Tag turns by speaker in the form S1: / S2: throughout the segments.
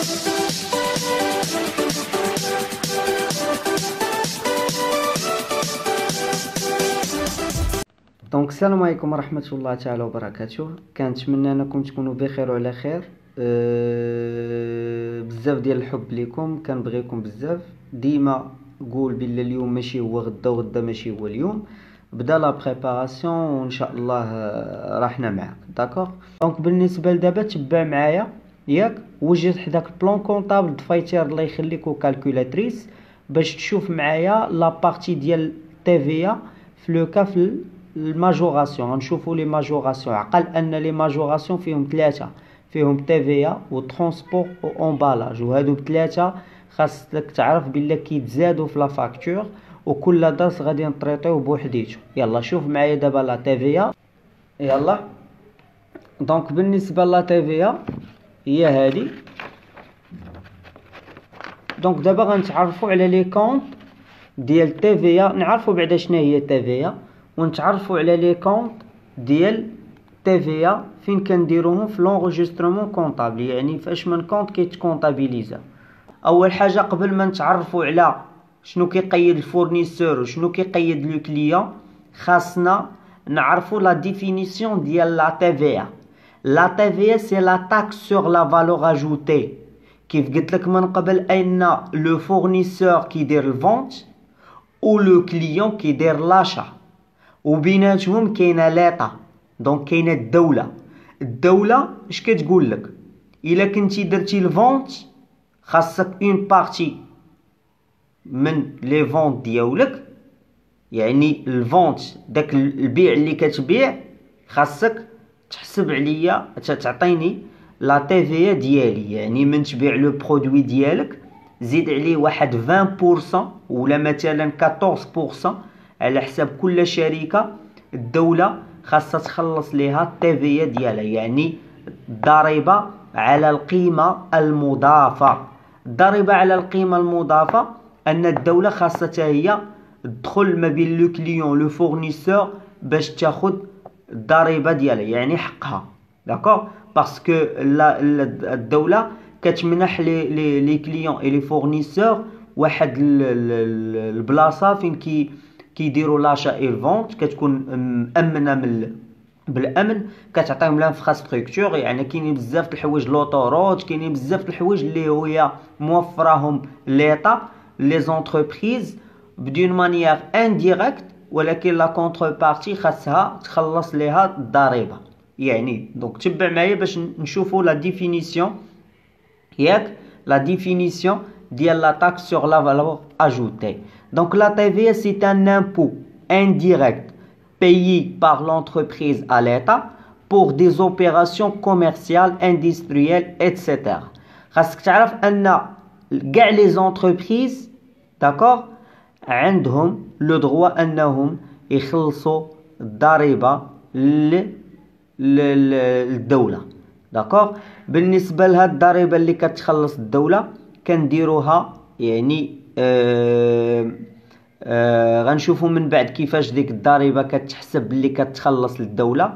S1: دونك السلام عليكم ورحمة الله تعالى وبركاته. كنتمنى انكم تكونوا بخير وعلى خير. بزاف ديال الحب ليكم، كنبغيكم بزاف. ديما قول بلا اليوم ماشي هو غدا وغدا ماشي هو اليوم. بدا لا بريباراسيون وان شاء الله راحنا معاك. داكوغ. دونك بالنسبه لدابا تبع معايا ياك، وجد حداك البلان كونطابل دفايتير الله يخليك وكالكولاتريس باش تشوف معايا لا بارتي ديال تيفيا في لو كا في الماجوراسيون. غنشوفوا لي ماجوراسيون. عقل ان لي ماجوراسيون فيهم ثلاثه، فيهم تيفيا وترونسبور وامبالاج، وهادو بثلاثه خاصك تعرف بلا كيتزادوا في لا فاكتور، وكل درس غادي نطريطيو بوحديتو. يلا شوف معايا دابا لا تيفيا. يلا دونك بالنسبه لا تيفيا هي هادي. دونك دابا غنتعرفوا على لي كونط ديال تيفيا، نعرفوا بعدا شنو هي تيفيا، ونتعرفوا على لي كونط ديال تيفيا فين كنديروهم في لونجسترومون كونطابل، يعني فاش من كونط كيتكونطابيليزا. اول حاجه قبل ما نتعرفوا على شنو كيقيد الفورنيسور وشنو كيقيد لو كليون، خاصنا نعرفوا لا ديفينيسيون ديال لا تيفيا. لا تيفيا سي لا تاكس سور لا فالور اجوتي. كيف قلت لك من قبل ان لو فورنيسور كيدير الفونت و لو كليون كيدير لاشا، وبيناتهم كاينه ليطا. دونك كاينه الدوله اش كتقول لك؟ الا كنتي درتي الفونت خاصك اون بارتي من لي فونت ديالك، يعني الفونت داك البيع اللي كتبيع خاصك تحسب عليا تعطيني لا تيفيا ديالي. يعني من تبيع لو برودوي ديالك زيد عليه واحد 20% ولا مثلا 14% على حساب كل شركه. الدوله خاصها تخلص ليها التيفيا ديالها، يعني الضريبه على القيمه المضافه. الضريبه على القيمه المضافه ان الدوله خاصها هي تدخل ما بين لو كليون لو فورنيسور باش تاخذ الضريبه ديالها، يعني حقها. داكوغ. باسكو الدوله كتمنح لي كليون اي لي فورنيسور واحد البلاصه فين كيديروا لاشا اي الفونت، كتكون مأمنه بالامن، كتعطيهم لانفراستركتور. يعني كاينين بزاف د الحوايج لوطوروت، كاينين بزاف د الحوايج اللي هي موفراهم ليطا لي زونتربريز بدون مانيير انديريكت، ولكن لا كونتربارتي خاصها تخلص ليها الضريبه. يعني دونك تبع معايا باش نشوفوا لا ديفينيسيون ياك، لا ديفينيسيون ديال لا تاكس سور لا فالور اجوتي. Donc la TVA c'est un impôt indirect payé par l'entreprise à l'État pour des opérations commerciales, industrielles, etc. خاصك تعرف ان كاع لي زونتربريز داكور عندهم لو دروا انهم يخلصوا الضريبه للدوله. داكور. بالنسبه لهاد الضريبه اللي كتخلص الدوله كنديروها، يعني غنشوفوا من بعد كيفاش ديك الضريبه كتحسب اللي كتخلص للدوله.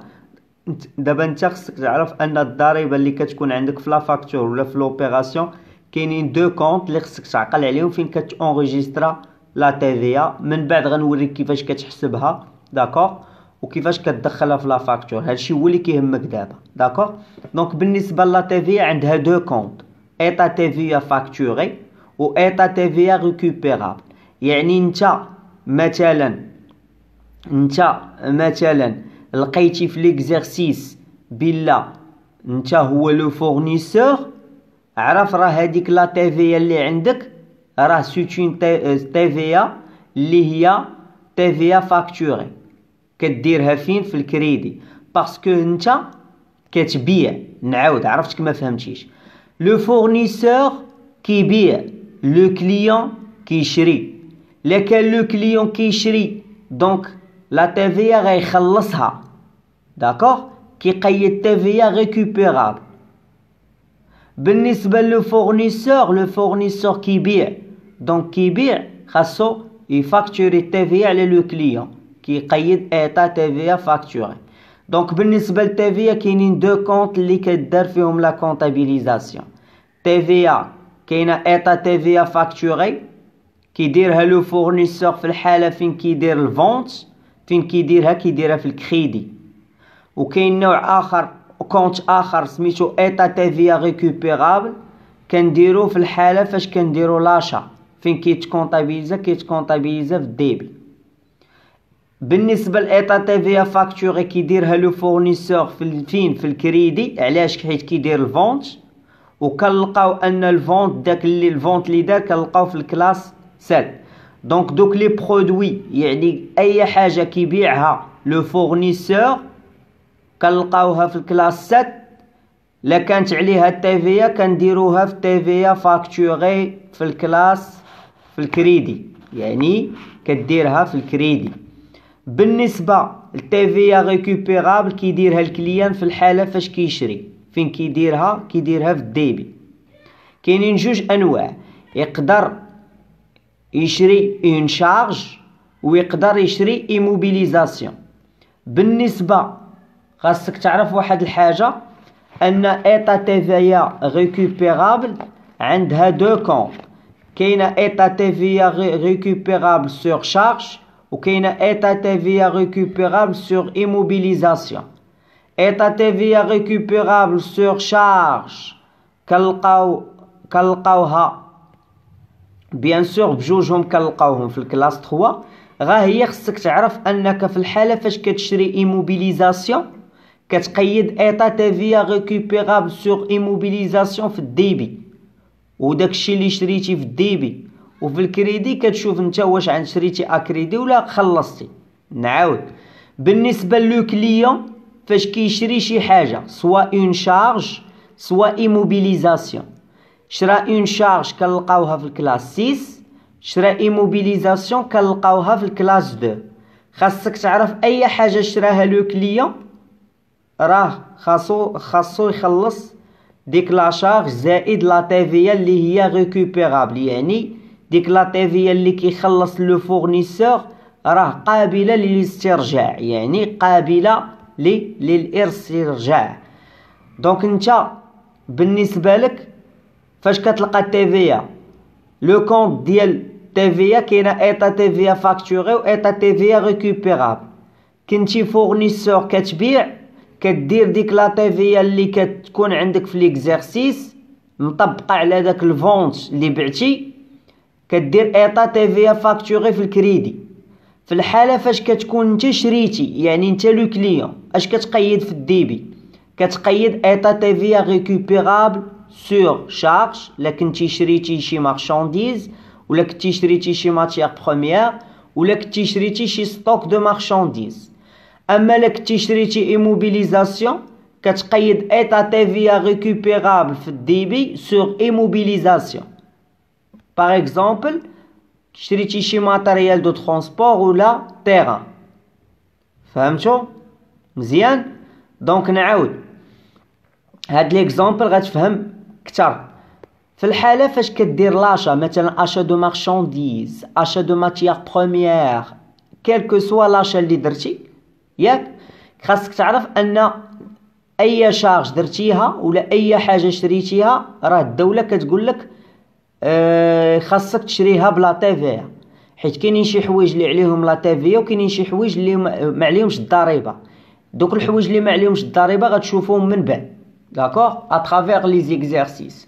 S1: دابا انت خصك تعرف ان الضريبه اللي كتكون عندك في لا فاكتور ولا في لوبيراسيون كاينين دو كونط اللي خصك تعقل عليهم فين كتونغيسترا لا تيفيا. من بعد غنوريك كيفاش كتحسبها. داكوغ. وكيفاش كتدخلها في لا فاكتور. هادشي هو اللي كيهمك دابا. داكوغ. دونك بالنسبه لا تيفيا عندها دو كونط، ايتا تيفيا فاكتوري و ايتا تيفيا ريكوبيرابل. يعني انت مثلا لقيتي في ليكزارسيس بلا انت هو لو فورنيسور، عرف راه هذيك لا تيفيا اللي عندك راه سوتين تيفيا اللي هي تيفيا فاكتوري. كديرها فين؟ في الكريدي، باسكو انت كتبيع. نعاود عرفتك ما فهمتيش. لو فورنيسور كيبيع، لو كليون كيشري. لكن لو كليون كيشري دونك لا تيفيا غيخلصها. داكوغ. كيقيد تيفيا ريكوبيرابل. بالنسبه لو فورنيسور كيبيع، دونك كيبيع خاصو يفاكتوري تيفيا على لو كليون، كيقيد ايتا تيفيا فاكتوري. دونك بالنسبه لتيفيا كاينين دو كونط اللي كدار فيهم لا كونطابيليزاسيون. TVA كاينه ايطا TVA فاكتوري كيديرها لو فورنيسور في الحاله فين كيدير الفونت، فين كيديرها في الكريدي. وكاين نوع اخر كونت اخر سميتو ايطا TVA ريكوبيرابل كنديرو في الحاله فاش كنديرو لاشا فين كيتكونطابيليزا في الديبي. بالنسبه لايطا TVA فاكتوري كيديرها لو فورنيسور في الكريدي. علاش؟ حيت كيدير الفونت، وكنلقاو ان الفونت الفونت اللي دار كنلقاو في الكلاس 7. دونك دوك لي برودوي يعني اي حاجه كيبيعها لو فورنيسور كنلقاوها في الكلاس 7. لا كانت عليها التيفيا كنديروها في التيفيا فاكتوري في الكلاس في الكريدي، يعني كديرها في الكريدي. بالنسبه للتيفيا ريكوبيرابل كيديرها الكليان في الحاله فاش كيشري. فين كيديرها في الديبي. كاينين جوج انواع، يقدر يشري اون شارج ويقدر يشري ايموبيليزاسيون. بالنسبه خاصك تعرف واحد الحاجه، ان ايطا TVA ريكوبيرابل عندها دو كونط. كاينه ايطا TVA ريكوبيرابل سور شارج وكاينه ايطا TVA ريكوبيرابل سور ايموبيليزاسيون. ايطا TVA ريكوبيرابل سور شارج كنلقاوها بيان سور بجوجهم كنلقاوهم في الكلاس 3. غا هي خصك تعرف انك في الحاله فاش كتشري ايموبيليزاسيون كتقيد ايطا TVA ريكوبيرابل سور ايموبيليزاسيون في الديبي، وداكشي اللي شريتي في الديبي وفي الكريدي كتشوف انت واش عند شريتي اكريدي ولا خلصتي. نعاود، بالنسبه لو كليون فاش كيشري شي حاجه سوا اون شارج سوا ايموبيليزاسيون، شرا اون شارج كنلقاوها في الكلاس 6، شرا ايموبيليزاسيون كنلقاوها في الكلاس 2. خاصك تعرف اي حاجه شراها لو كليون راه خاصو يخلص ديك لا شارج زائد لا TVA اللي هي ريكوبيرابل، يعني ديك لا TVA اللي كيخلص لو فورنيسور راه قابله للاسترجاع، يعني قابله للاسترجاع. دونك انت بالنسبه لك فاش كتلقى TVA لو كونط ديال TVA كاينه ايطا TVA فاكتوري و ايطا TVA ريكوبيرابل. كنتي فورنيسور كتبيع كدير ديك لا TVA اللي كتكون عندك في ليكزارسيس مطبقه على داك الفونت اللي بعتي، كدير ايطا TVA فاكتوري في الكريدي. في الحاله فاش كتكون انت شريتي يعني انت لو كليون اش كتقيد في الديبي؟ كتقيد ايطا TVA ريكوبيرابل سور شارج. لا كنتي شريتي شي مارشانديز ولا كنتي شريتي شي ماتيير بروميير ولا كنتي شريتي شي ستوك دو مارشانديز. اما لا كنتي شريتي ايموبيليزاسيون كتقيد ايطا TVA ريكوبيرابل في الديبي سور ايموبيليزاسيون. باغ اكزومبل شريتي شي ماتيريال دو ترونسبور ولا تيران. فهمتوا مزيان؟ دونك نعاود هاد ليكزامبل غتفهم كتر. في الحاله فاش كدير لاشا مثلا اشا دو مارشانديز اشا دو ماتيير بروميير كيلكو سوا لاشا اللي درتي، ياك خاصك تعرف ان اي شارج درتيها ولا اي حاجه شريتيها راه الدوله كتقول لك خاصك تشريها بلا TVA، حيت كاينين شي حوايج اللي عليهم لا TVA وكاينين شي حوايج اللي ما عليهمش الضريبه. دوك الحوايج اللي ما عليهمش الضريبه غتشوفوهم من بعد داكوغ اترافير لي زيكزارسيس.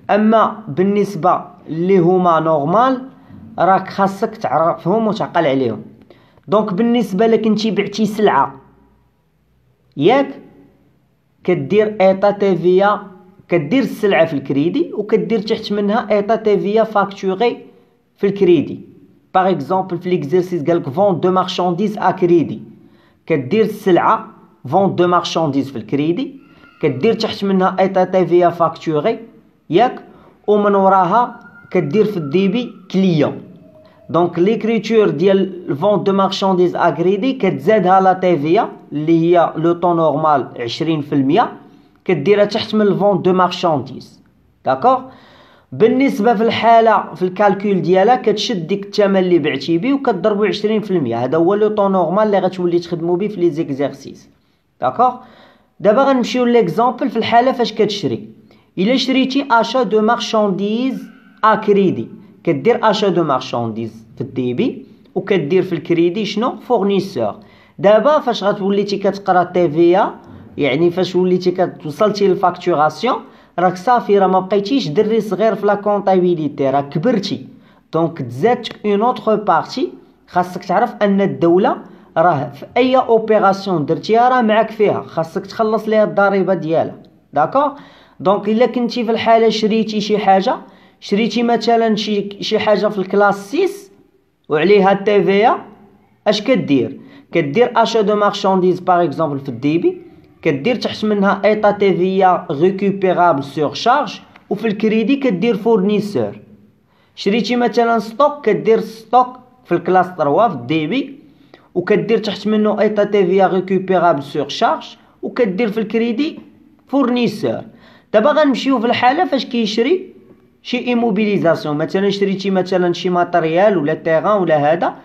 S1: اما بالنسبه اللي هما نورمال راك خاصك تعرفهم وتعقل عليهم. دونك بالنسبه لك انتي بعتي سلعه، ياك كدير ايطا TVA كدير السلعه في الكريدي وكدير تحت منها ايطا TVA فاكتوري في الكريدي. باغ اكزومبل في ليكزارسيس قالك فون دو مارشانديز ا كريدي، كدير السلعه فون دو مارشانديز في الكريدي كدير تحت منها ايطا TVA فاكتوري، ياك ومن وراها كدير في الديبي كليون. دونك ليكريتور ديال فون دو مارشانديز ا كريدي كتزادها لا TVA اللي هي لو طون نورمال 20% كديرها تحت من الفون دو مارشانديز. داكوغ بالنسبه في الحاله في الكالكول ديالها كتشد ديك الثمن اللي بعتي به وكتضربو 20%. هذا هو لو طون نورمال اللي غتولي تخدمو به في لي زيكزارسيس. داكوغ دابا غنمشيو ليكزامبل في الحاله فاش كتشري. الا شريتي اشا دو مارشانديز ا كريدي، كدير اشا دو مارشانديز في الديبي وكدير في الكريدي شنو فورنيسور. دابا فاش غتوليتي كتقرا تيفيا، يعني فاش وليتي كتوصلتي للفاكتوراسيون، راك صافي، راه ما بقيتيش دري صغير في لا كونطابيليتي، راك كبرتي. دونك تزادك اون اوتر بارتي. خاصك تعرف ان الدوله راه في اي اوبيراسيون درتيها راه معاك فيها، خاصك تخلص ليها الضريبه ديالها. داكوغ. دونك الا كنتي في الحاله شريتي شي حاجه، شريتي مثلا شي حاجه في الكلاس 6 وعليها التيفيا، اش كدير؟ كدير اشا دو مارشانديز باغ اكزومبل في الديبي، كدير تحت منها ايطا تيفيا ريكوبيرابل سور شارج، وفي الكريدي كدير فورنيسور. شريتي مثلا ستوك، كدير ستوك في الكلاس 3 في الديبي، وكدير تحت منه ايطا تيفيا ريكوبيرابل سور شارج، وكدير في الكريدي فورنيسور. دابا غنمشيو في الحاله فاش كيشري شي ايموبيليزاسيون، مثلا شريتي مثلا شي ماتريال ولا تيغان ولا هذا،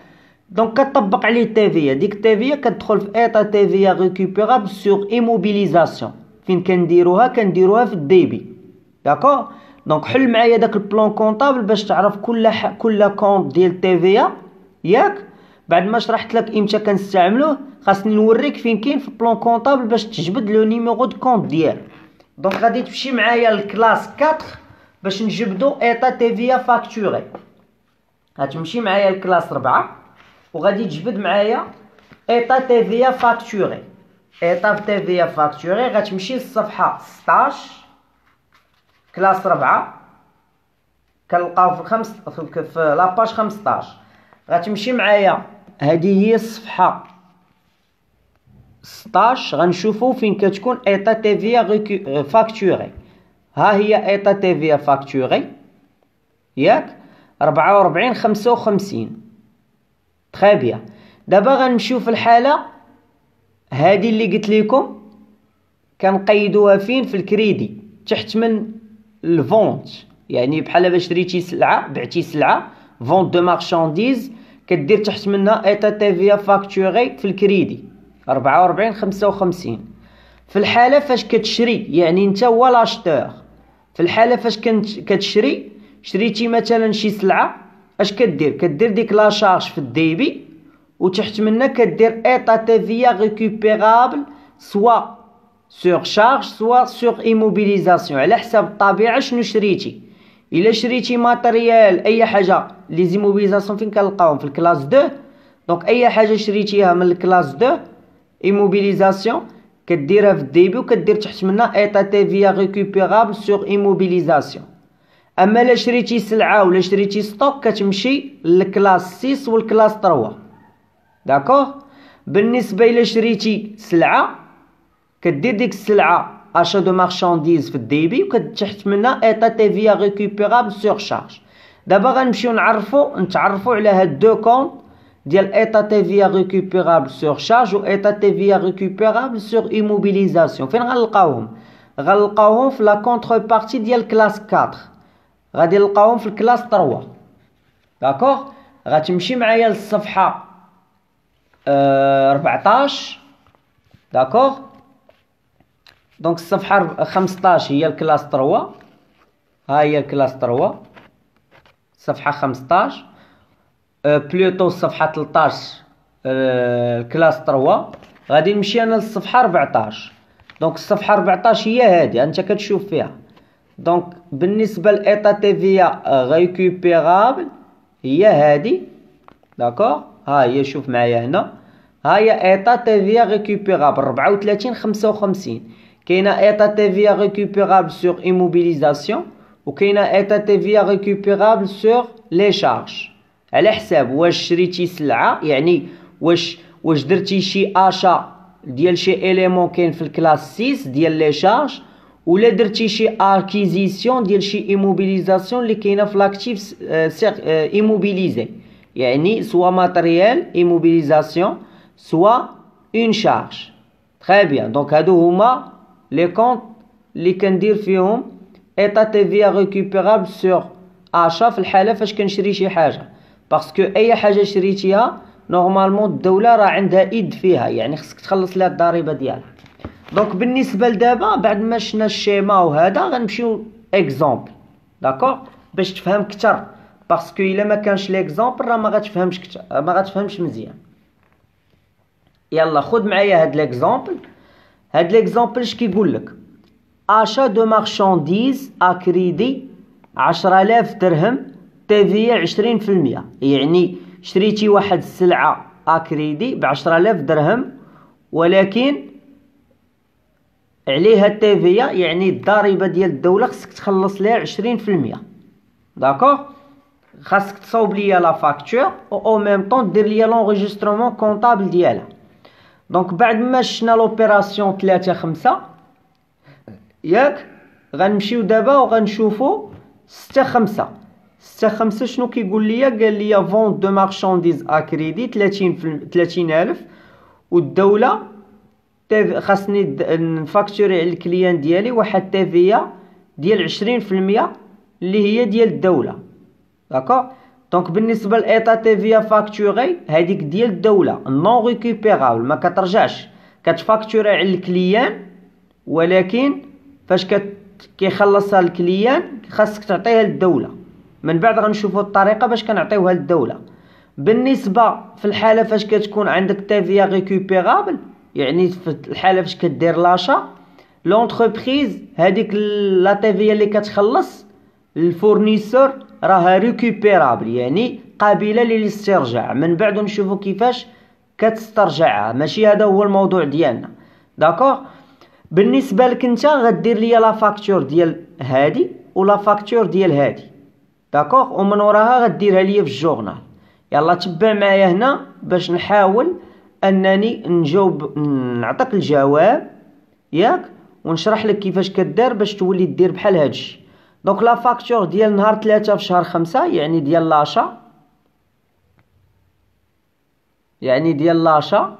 S1: دونك كطبق عليه التيفيا. ديك التيفيا كتدخل في ايطا تيفيا ريكوبيرابل سور ايموبيليزاسيون. فين كنديروها في الديبي. داكوغ. دونك حل معايا داك البلان كونطابل باش تعرف كل كونط ديال تيفيا، ياك؟ بعد ما شرحت لك امتى كنستعملوه، خاصني نوريك فين كاين في البلان كونطابل باش تجبد لو نيميرو دو كونط ديالو. دونك غادي تمشي معايا للكلاس 4 باش نجبدو ايطا تيفيا فاكتوري. غتمشي معايا لكلاس 4 وغادي تجبد معايا ايطا تيفيا فاكتوري. ايطا تيفيا فاكتوري غتمشي للصفحه 16 كلاس 4، كنلقاو في لاباج 15. غتمشي معايا، هذه هي الصفحه 16، غنشوفو فين كتكون ايطا تيفيا فاكتوري. ها هي ايطا تيفيا فاكتوري، ياك؟ 44 55. تري بيان. دابا غنمشيو في الحاله هذه اللي قلت لكم، كنقيدوها فين؟ في الكريدي تحت من الفونت. يعني بحال باش شريتي سلعه، بعتي سلعه، فونت دو مارشانديز، كدير تحت منها ايطا تيفيا فاكتوري في الكريدي 44 55. في الحاله فاش كتشري، يعني انت هو لاشتور، في الحاله فاش كتشري، شريتي مثلا شي سلعه، اش كدير؟ كدير ديك لا شارج في الديبي، وتحت منها كدير ايطا تيفيا ريكوبيرابل سوا سور شارج سوا سور ايموبيليزاسيون، على حساب الطبيعه شنو شريتي. الا شريتي ماتريال اي حاجه، لي زيموبيليزاسيون فين كنلقاوهم؟ في الكلاس 2. دونك اي حاجه شريتيها من الكلاس 2 ايموبيليزاسيون كديرها في الديبي، وكدير تحت منها ايطا تيفيا ريكوبيرابل سور ايموبيليزاسيون. اما لا شريتي سلعه ولا شريتي ستوك كتمشي للكلاس 6 والكلاس 3. داكوغ. بالنسبه الى شريتي سلعه، كدير ديك السلعه اشا دو مارشانديز في الديبي، وكتحت منها ايطا تيفيا ريكوبيرابل سور شارج. دابا غنمشيو نتعرفوا على هاد دو كونط ديال ايطا تيفيا ريكوبيرابل سور شارج و ايطا تيفيا ريكوبيرابل سور ايموبيليزاسيون. فين غنلقاوهم؟ غنلقاوهم في لا كونتر بارتي ديال كلاس 4، غادي نلقاوهم في الكلاس 3. داكوغ. غتمشي معايا للصفحه 14. داكوغ. دونك الصفحه 15 هي الكلاس 3، ها هي الكلاس 3 صفحه 15. بلوتو الصفحه 13 الكلاس 3. غادي نمشي انا للصفحه 14. دونك الصفحه 14 هي هذه انت كتشوف فيها. دونك بالنسبه لايطا تيفيا ريكوبيرابل هي هذه. داكوغ. ها هي، شوف معايا هنا، ها هي ايطا تيفيا ريكوبيرابل 34 55. كاينه ايطا تيفيا ريكوبيرابل سور ايموبيليزاسيون، وكاينه ايطا تيفيا ريكوبيرابل سور لي شارج، على حساب واش شريتي سلعه، يعني واش درتي شي اشا ديال شي اليمون كاين في الكلاس 6 ديال لي شارج، ولا درتي شي اكيزيسيون ديال شي ايموبيليزاسيون اللي كاينه في لاكتيف ايموبيليزي، يعني سوا ماتريال ايموبيليزاسيون سوا اون شارج. تري بيان. دونك هادو هما لي كونط اللي كندير فيهم ايطا تيفيا ريكوبيرابل سور اشا في الحاله فاش كنشري شي حاجه، باسكو اي حاجه شريتيها نورمالمون الدوله راه عندها ايد فيها، يعني خصك تخلص لها الضريبه ديالها. دونك بالنسبه لدابا بعد ما شفنا الشيما وهذا غنمشيو اكزامبل. داكوغ باش تفهم كثر، باسكو الا ما كانش ليكزامبل راه ما غاتفهمش كثر، ما غاتفهمش مزيان. يلا خذ معايا هاد ليكزامبل. هاد ليكزامبل اش كيقول لك؟ achat de marchandises à crédit 10000 درهم تيفيا 20%. يعني شريتي واحد السلعة اكريدي ب10000 درهم، ولكن عليها التيفيا يعني الضريبة ديال الدولة خصك تخلص ليها 20%. داكوغ، خاصك تصاوب ليا لا فاكتور او ميم طون دير ليا لونغيسترومون كونطابل ديالها. دونك بعد ما شفنا لوبيراسيون 3-5 ياك، غنمشيو دابا وغنشوفو 6-5. 6-5 شنو كيقول ليا؟ قال ليا فونت دو مارشانديز ا كريدي 30000، والدولة خاصني نفاكتوري على الكليان ديالي واحد تيفيا ديال 20% اللي هي ديال الدولة. داكوغ، دونك بالنسبة لايطا تيفيا فاكتوري هذيك ديال الدولة نون ريكوبيرابل، ما كترجعش، كتفاكتوري على الكليان، ولكن فاش كيخلصها الكليان خاصك تعطيها للدولة. من بعد غنشوفوا الطريقة باش كنعطيوها للدولة. بالنسبة في الحالة فاش كتكون عندك تيفيا ريكوبيرابل، يعني في الحالة فاش كدير لاشا، لونتربريز هذيك لا تيفيا اللي كتخلص الفورنيسور راها ريكوبيرابل، يعني قابلة للاسترجاع. من بعد نشوفوا كيفاش كتسترجعها، ماشي هذا هو الموضوع ديالنا. داكوغ، بالنسبه لك انت غدير ليا لا فاكتور ديال هادي ولا فاكتور ديال هادي. داكوغ، ومن وراها غديرها ليا في الجورنال. يلا تبع معايا هنا باش نحاول انني نجاوب، نعطيك الجواب ياك، ونشرح لك كيفاش كدير باش تولي دير بحال هادشي. دونك لا فاكتور ديال نهار 3 في شهر 5 يعني ديال لاشا، يعني ديال لاشا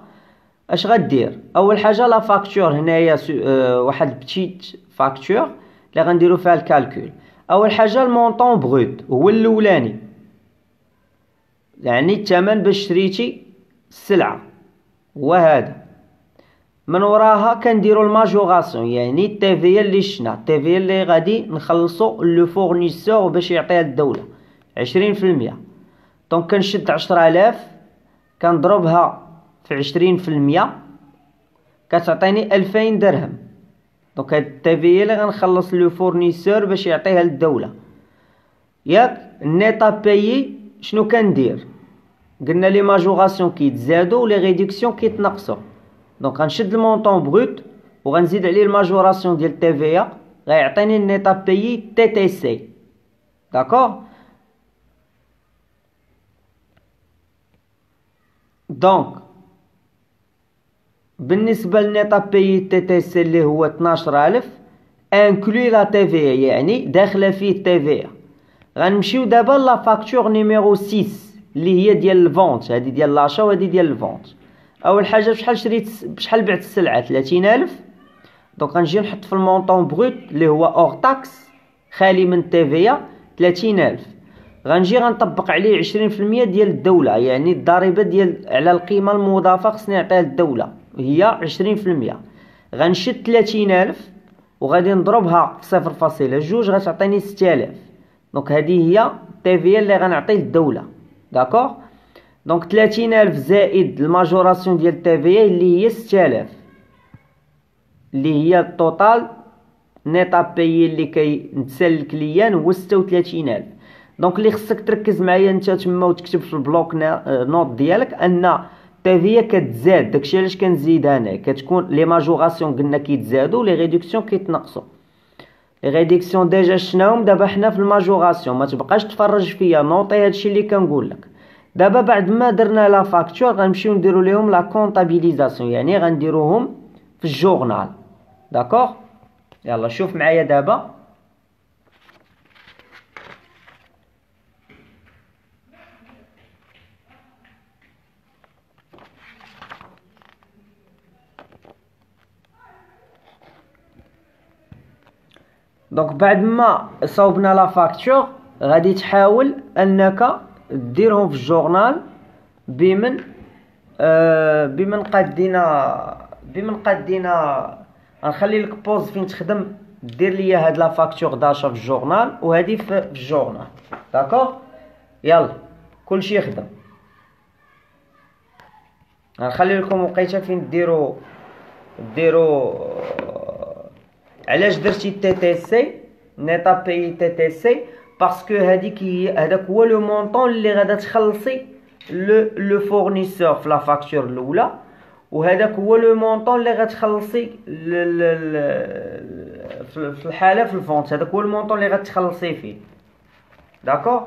S1: اش غدير؟ اول حاجه لا فاكتور هنايا واحد بتيت فاكتور اللي غنديرو فيها الكالكول. اول حاجه المونطون بروت هو الاولاني، يعني الثمن باش شريتي السلعه هو هذا. من وراها كنديرو الماجوراسيون، يعني التيفيا اللي شنا، التيفيا اللي غادي نخلصو لو فورنيسور باش يعطيها الدوله 20%. دونك كنشد 10000 كنضربها في 20% كتعطيني 2000 درهم. دونك هاد التيفيا اللي غنخلص لو فورنيسور باش يعطيها للدولة ياك. النيطا بايي شنو كندير؟ قلنا لي ماجوراسيون كيتزادو و لي ريدكسيون كيتنقصو. دونك غنشد المونطون بروت وغنزيد عليه الماجوراسيون ديال التيفيا، غيعطيني النيطا بايي تي تي سي. داكوغ، دونك بالنسبه للنيطا بايي تي تي سي اللي هو 12000 انكلوي لا تيفيا، يعني داخله فيه التيفيا. غنمشيو دابا لا فاكتور نيميرو 6 اللي هي ديال الفونت، هذه ديال لاشا وهذه ديال الفونت. اول حاجه بشحال شريت، بشحال بعت السلعه؟ 30000. دونك غنجي نحط في المونطون بروت اللي هو اور تاكس خالي من التيفيا 30000. غنجي غنطبق عليه 20% ديال الدولة، يعني الضريبة ديال على القيمة المضافة خصني نعطيها للدولة هي 20%. غنشد 30000 وغادي نضربها في 0.2 غتعطيني 6000. دونك هذه هي التيفيا اللي غنعطي للدولة. داكوغ، دونك 30000 زائد الماجوراسيون ديال التيفيا اللي هي 6000، اللي هي التوتال نيطا بايي اللي كينتسال الكليان هو 36000. دونك اللي خصك تركز معايا انت تما وتكتب في البلوك نوت ديالك ان التيفيا كتزاد. داكشي علاش كنزيدها انا، كتكون لي ماجوراسيون قلنا كيتزادوا، لي ريدكسيون كيتنقصوا. لي ريدكسيون ديجا شناهم دابا حنا في الماجوراسيون، ما تبقاش تفرج فيا، نوطي هادشي اللي كنقول لك. دابا بعد ما درنا لا فاكتور غنمشيو نديرو ليهم لا كونطابيليزاسيون، يعني غنديروهم في الجورنال. داكوغ، يلا شوف معايا دابا. دونك بعد ما صوبنا لا فاكتور غادي تحاول انك ديرهم في الجورنال بمن قدينا غنخلي لك بوز فين تخدم دير ليا هاد لا فاكتور داشا في الجورنال وهادي في الجورنال. داكوغ يلا كلشي يخدم. غنخلي لكم وقيته فين ديروا علاش درتي تي تي سي نيتا بي تي تي سي باسكو هذاك هو لو مونطون اللي غادا تخلصي لو فورنيسور في لا فاكتور الاولى، وهذاك هو لو مونطون اللي غتخلصي في الحاله في الفونت، هذاك هو المونطون اللي غتخلصي فيه. داكوغ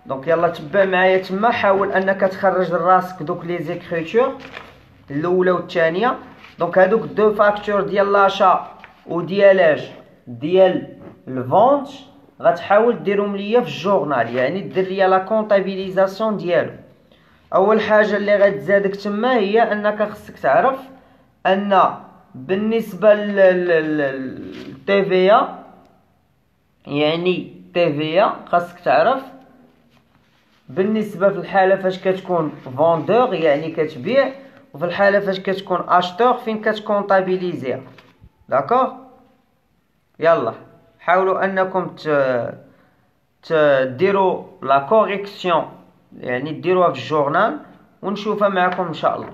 S1: دونك يلا تبع معايا تما، حاول انك تخرج لراسك دوك لي زيكريتور الاولى والثانيه. دونك هادوك دو فاكتور ديال لاشا وديالاج ديال الفونت غتحاول ديرهم ليا في الجورنال، يعني دير ليا لا كونطابيليزاسيون ديالو. اول حاجه اللي غتزادك تما هي انك خصك تعرف ان بالنسبه للتي في يعني تي في خاصك تعرف بالنسبه في الحاله فاش كتكون فوندور يعني كتبيع، وفي الحاله فاش كتكون اشتور فين كتكونطابيليزيها. داكوغ يلا حاولوا انكم تديروا لا كوريكسيون، يعني ديروها في الجورنال ونشوفها معكم ان شاء الله.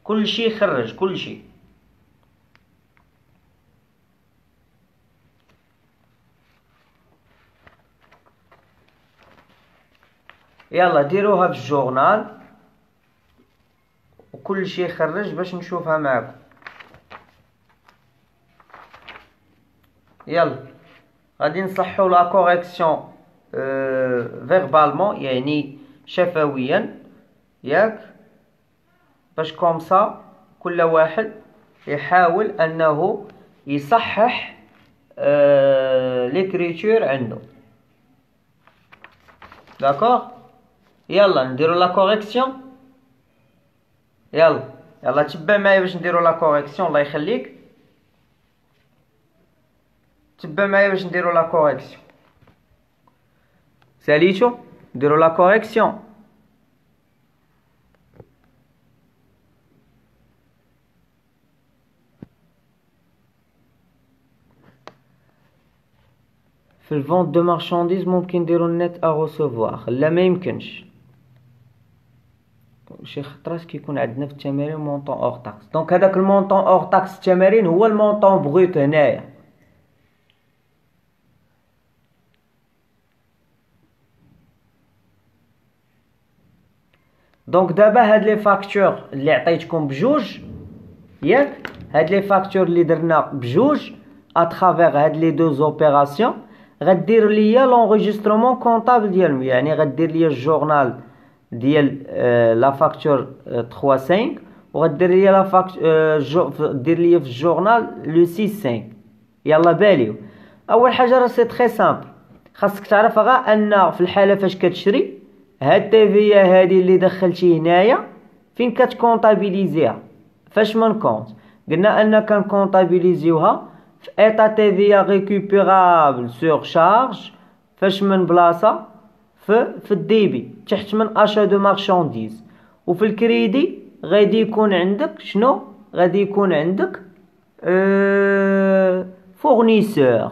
S1: كلشي خرج كلشي. يلا ديروها في الجورنال وكلشي يخرج باش نشوفها معكم. يلا غادي نصحوا لا كوريكسيون فيربالمون يعني شفويا ياك، باش كومسا كل واحد يحاول انه يصحح ليكريتور عنده. داكوغ يلا نديرو لا كوريكسيون. يلا تبع معايا باش نديرو لا كوريكسيون. الله يخليك تبع معايا باش نديرو لا كوريكسيون. ساليتو نديرو لا كوريكسيون. في الفونت دو مارشانديز ممكن نديرو النت ا ريسيفوار؟ لا ما يمكنش، شي خطرات كيكون عندنا في التمارين مونطون اور تاكس. دونك هذاك المونطون اور تاكس التمارين هو المونطون بغوت هنايا. دونك دابا هاد لي فاكتور اللي عطيتكم بجوج ياك، هاد لي فاكتور اللي درنا بجوج اترافير هاد لي دو زوبيراسيون غدير ليا لونغيسترومون كونطابل ديالهم، يعني غدير ليا الجورنال ديال لا فاكتور 3 5 وغدير ليا لا فاكتور دير ليا في الجورنال لو 6 5. يلا باليو اول حاجه راه سي تري سامبل، خاصك تعرف غا ان في الحاله فاش كتشري هاد تي هادي اللي دخلتي هنايا فين كتكونطابيليزيها. فاش من كونت قلنا ان كنكونطابيليزيوها في ايطا تي في ريكوبيرابل سور شارج. فاش من بلاصه في الديبي تحت من اشا دو مارشانديز، وفي الكريدي غادي يكون عندك شنو؟ غادي يكون عندك فورنيسور.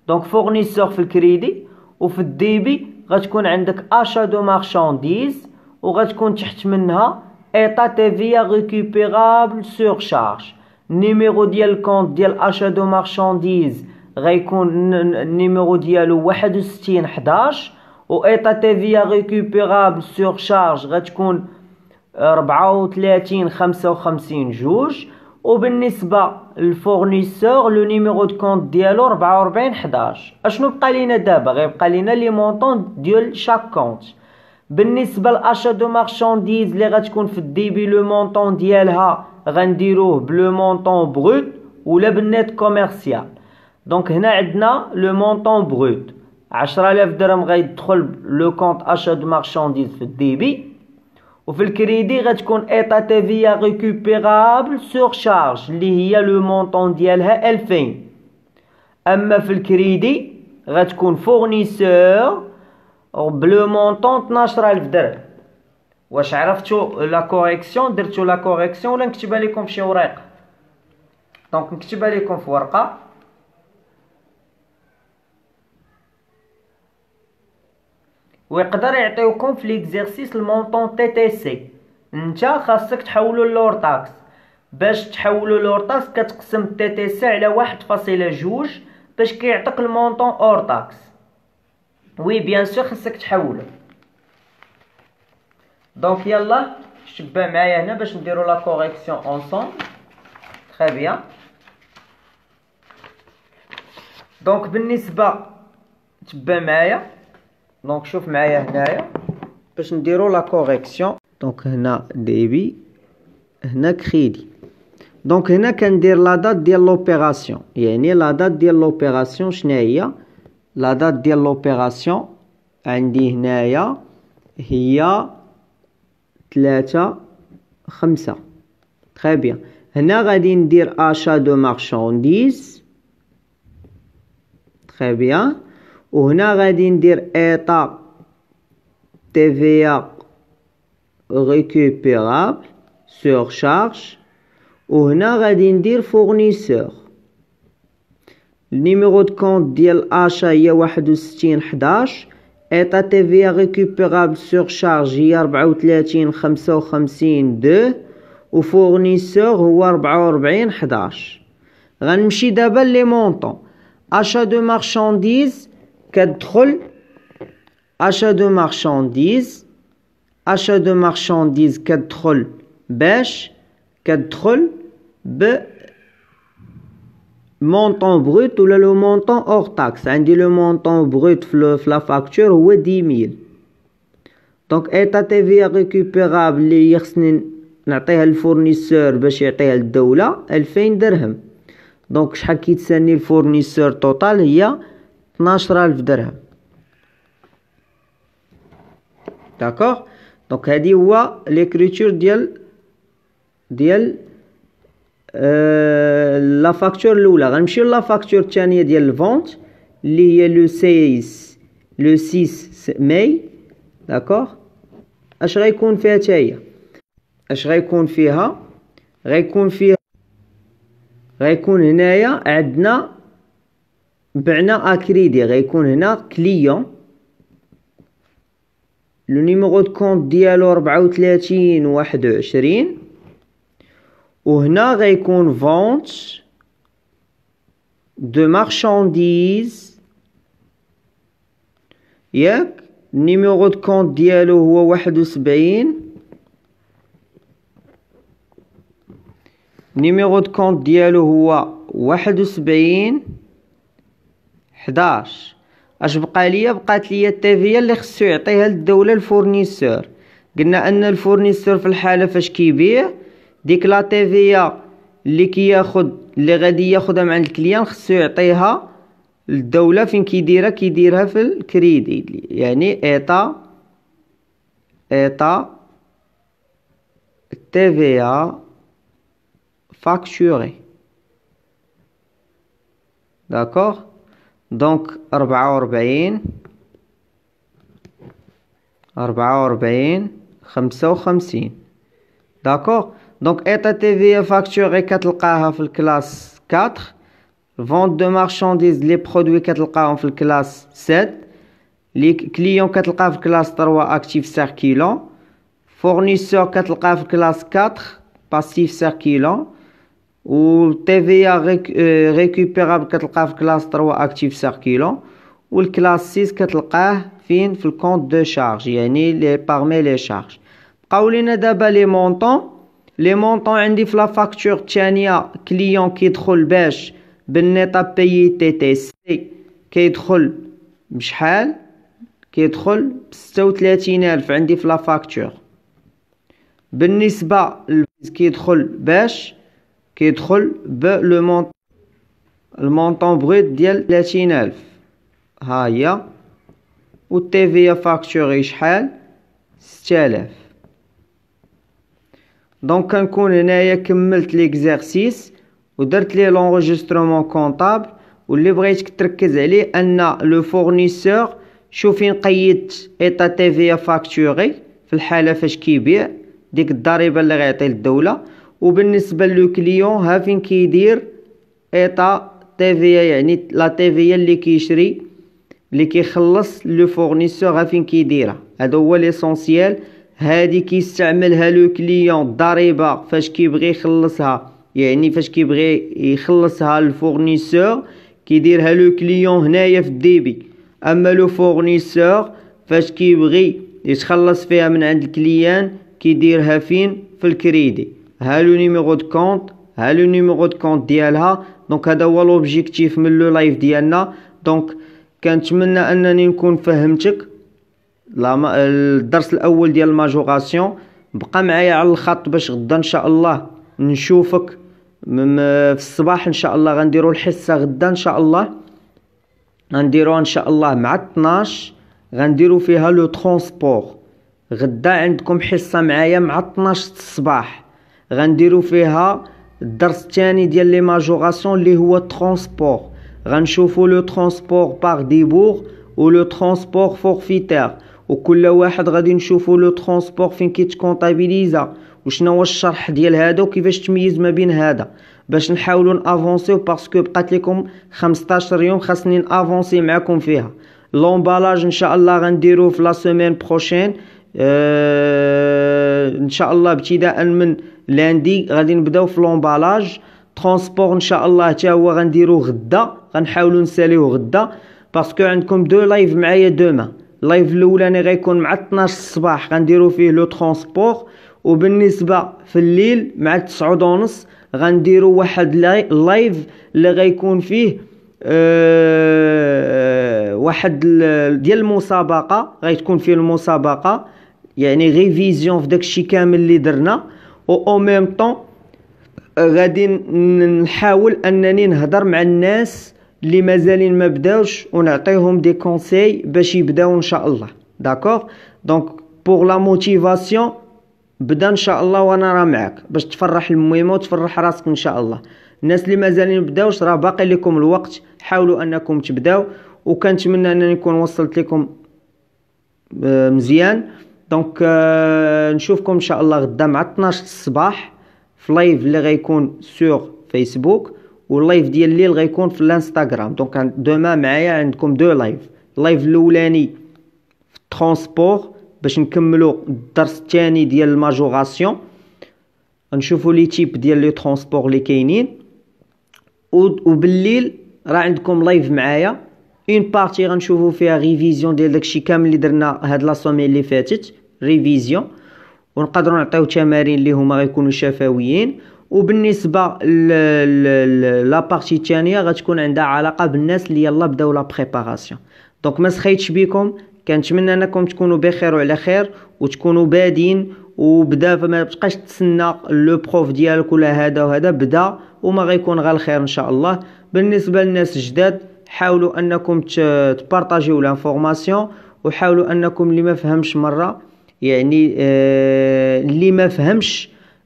S1: دونك فورنيسور في الكريدي، وفي الديبي غتكون عندك اشا دو مارشانديز وغتكون تحت منها ايطا تي في ريكوبيرابل سور شارج. النيميرو ديال الكونت ديال اشا دو مارشانديز غيكون النيميرو ديالو 61 11، و ايطا تي في ريكوبيرابل سور شارج غتكون 34 55 جوج. وبالنسبه للفورنيسور لو نيميرو دو كونت ديالو 44 11. اشنو بقى لينا دابا؟ غيبقى لينا لي مونطون ديال شاك كونت. بالنسبه لاشا دو مارشانديز اللي غتكون في الديبي لو مونطون ديالها غنديروه بلو مونطون بروت ولا بالنيت كوميرسيال. دونك هنا عندنا لو مونطون بروت 10000 درهم غيدخل لو كونت اشا دو مارشانديز في الديبي، وفي الكريدي غتكون ايطا تي في ريكوبيرابل سور شارج اللي هي لو مونطون ديالها 2000. اما في الكريدي غتكون فورنيسور بلو مونطون 12000 درهم. واش عرفتوا لا كوريكسيون؟ درتو لا كوريكسيون ولا نكتبها لكم في شي ورقه؟ دونك نكتبها لكم في ورقة. ويقدر يعطيوكم في ليكزيرسيس المونطون تي تي سي. نتا خاصك تحولو لور تاكس. باش تحولو لور تاكس كتقسم تي تي سي على 1.2 باش كيعطيك المونطون اور تاكس. وي بيان سور خاصك تحولو. دونك يلا شبه معايا هنا باش نديرو لا كوريكسيون اونصومبل. تري بيان. دونك بالنسبه تبع معايا، دونك شوف معايا هنايا باش نديرو لا كوريكسيون. دونك هنا ديبي، هنا كريدي. دونك هنا كندير لا دات ديال لوبيراسيون، يعني لا دات ديال لوبيراسيون شناهي؟ لا دات ديال لوبيراسيون عندي هنايا هي 3/5. تري بيان. هنا غادي ندير اشا دو مارشانديز. تري بيان. وهنا غادي ندير ايطا TVA récupérable surcharge. وهنا غادي ندير fournisseur. النيميرو دو كونت ديال اشا هي 6111. ايطا TVA récupérable surcharge هي 3455 و fournisseur هو 4411. غنمشي دابا لي مونطون. achat de marchandises كتدخل achat de marchandises. achat de marchandises كتدخل باش كتدخل ب مونطون بروت ولا لو مونطون اور تاكس. عندي لو مونطون بروت في لا فاكتور هو 10000. دونك ايطا تي في ريكوبيرابل اللي خصني نعطيها للفورنيسور باش يعطيها للدولة 2000 درهم. دونك شحال كيتساني الفورنيسور توتال هي 12000 درهم. داكوغ. دونك هادي هو ليكريتور ديال لا فاكتور الاولى. غنمشيو لا فاكتور الثانيه ديال الفونت اللي هي لو 6 ماي. داكوغ. اش غيكون فيها تاهي؟ اش غيكون فيها؟ غيكون هنايا عندنا بعنا اكريدي. غيكون هنا كليون لو نيميرو دو كونت ديالو 34 21. وهنا غيكون فونت دو مارشانديز ياك. النيميرو دو كونت ديالو هو 71. النيميرو دو كونت ديالو هو 71 11. اش بقى ليا؟ بقات ليا التيفيا اللي خصو يعطيها للدوله الفورنيسور. قلنا ان الفورنيسور في الحاله فاش كيبيع ديك لا تيفيا اللي اللي غادي ياخذها مع الكليان خصو يعطيها للدوله. فين كيديرها في الكريدي، يعني ايطا TVA facturé. D'accord. Donc 44 55. داكوغ. دونك ايطا TVA فاكتوري كتلقاها في الكلاس 4. فونت دو مارشانديز لي برودوي كتلقاهم في الكلاس 7. لي كليون كتلقاه في الكلاس 3 اكتيف سيركيلون. فورنيسور كتلقاه في الكلاس 4 باسيف سيركيلون. و TVA ريكوبيرابل كتلقاه في كلاس 3 اكتيف سيركيلون. والكلاس 6 كتلقاه فين؟ في الكونت دو شارج، يعني لي بارمي لي شارج. بقاو لينا دابا لي مونطون عندي في لا فاكتور الثانيه. كليون كيدخل باش بالنيطا بايي تي تي سي كيدخل بشحال؟ كيدخل ب36000 عندي في لا فاكتور. بالنسبه كيدخل باش كيدخل بلو المونطون بروت ديال 30000. ها هي. و TVA فاكتوري شحال؟ 6000. دونك كنكون هنايا كملت ليكزارسيس ودرت ليه لونجسترومون كونطابل. واللي بغيتك تركز عليه ان لو فورنيسور شوف فين قيدت ايطا TVA فاكتوري في الحاله فاش كيبيع ديك الضريبه اللي غيعطي للدوله. وبالنسبه لو كليون ها فين كيدير ايطا تيفيا، يعني لا تيفيا اللي كيشري اللي كيخلص لو فورنيسور فين كيديرها. هذا هو ليسونسيال. هادي كيستعملها لو كليون الضريبه فاش كيبغي يخلصها، يعني فاش كيبغي يخلصها الفورنيسور كيديرها لو كليون هنايا في الديبي. اما لو فورنيسور فاش كيبغي يتخلص فيها من عند الكليان كيديرها فين؟ في الكريدي. ها لو نيميرو دو كونت، ها لو نيميرو دو كونت ديالها. دونك هذا هو لوبجيكتيف من لو لايف ديالنا. دونك كنتمنى انني نكون فهمتك الدرس الاول ديال الماجوراسيون. بقى معايا على الخط باش غدا ان شاء الله نشوفك في الصباح. ان شاء الله غنديروا الحصه غدا ان شاء الله، غنديروها ان شاء الله مع 12، غنديروا فيها لو ترونسبور. غدا عندكم حصه معايا مع 12 الصباح، غنديروا فيها الدرس الثاني ديال لي ماجوراسيون اللي هو ترونسبور. غنشوفوا لو ترونسبور باغ ديبور و لو ترونسبور فورفيتير، وكل واحد غادي نشوفوا لو ترونسبور فين كيتكونطابيليزا وشنو هو الشرح ديال هذا وكيفاش تميز ما بين هذا، باش نحاولوا نافونسيو باسكو بقات لكم 15 يوم خاصني نافونسي معكم فيها. لومبالاج ان شاء الله غنديروه في لا سيمين بروشين ان شاء الله، ابتداء من لاندي غادي نبداو في لومبالاج. ترونسبور ان شاء الله حتى هو غنديروه غدا، غنحاولوا نساليوه غدا باسكو عندكم دو لايف معايا دوما. اللايف الاولاني غيكون مع 12 الصباح غنديروا فيه لو ترونسبور، وبالنسبه في الليل مع 9:30 غنديروا واحد اللايف اللي غيكون فيه واحد ديال المسابقه، غتكون فيه المسابقه يعني ريفيزيون في داكشي كامل اللي درنا. او ميم طون غادي نحاول انني نهضر مع الناس اللي مازالين ما بداوش ونعطيهم دي كونساي باش يبداو ان شاء الله. داكوغ. دونك بور لا موتيفاسيون بدا ان شاء الله وانا راه معاك باش تفرح المهمه وتفرح راسك ان شاء الله. الناس اللي مازالين بداوش راه باقي لكم الوقت، حاولوا انكم تبداو، وكنتمنى انني نكون وصلت لكم مزيان. دونك نشوفكم ان شاء الله غدا مع 12 الصباح في لايف اللي غيكون سور فيسبوك، واللايف ديال الليل غيكون في الانستغرام. دونك دوما معايا عندكم دو لايف. اللايف الاولاني في ترونسبور باش نكملوا الدرس الثاني ديال الماجوراسيون، نشوفوا لي تيب ديال لي ترونسبور اللي كاينين. وبالليل راه عندكم لايف معايا اون بارتي غنشوفوا فيها ريفيزيون ديال داكشي كامل اللي درنا هاد لا سومين اللي فاتت، ريفيزيون، ونقدروا نعطيو تمارين اللي هما غيكونوا شفويين. وبالنسبه لا بارتي الثانيه غتكون عندها علاقه بالناس اللي يلا بداو لا بريباراسيون. دونك ما سخيتش بكم، كنتمنى انكم تكونوا بخير وعلى خير وتكونوا بادين وبدا، فما تبقاش تسنى لو بروف ديالك ولا هذا وهذا، بدا وما غيكون غير الخير ان شاء الله. بالنسبه للناس الجداد حاولوا انكم تبارطاجيو لانفورماسيون، وحاولوا انكم اللي ما فهمش مره يعني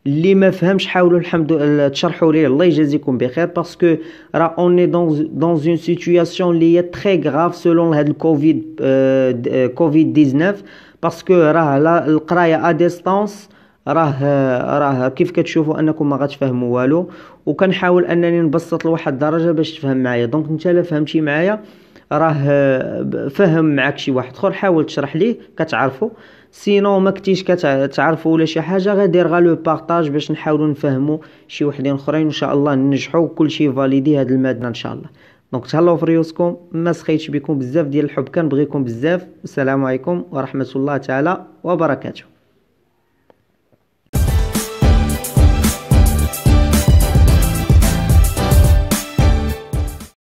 S1: اللي ما فهمش حاولوا الحمد لله تشرحوا ليه، الله يجازيكم بخير. باسكو راه اوني دون اون سيتوياسيون اللي هي تري غراف سولون هاد الكوفيد 19، باسكو راه القرايه ا ديستانس راه كيف كتشوفوا انكم ما غتفهموا والو، وكنحاول انني نبسط لواحد الدرجه باش تفهم معايا. دونك انت لا فهمتي معايا راه فهم معاك شي واحد اخر، حاول تشرح ليه كتعرفوا. سينو ما كنتيش كتعرفوا ولا شي حاجه غادير غا لو بارطاج باش نحاولوا نفهموا شي وحدين اخرين ان شاء الله ننجحوا كل شيء فاليدي هاد الماده ان شاء الله. دونك تهلاو في ريوسكم، ما سخيتش بكم بزاف ديال الحب، كنبغيكم بزاف. السلام عليكم ورحمه الله تعالى وبركاته.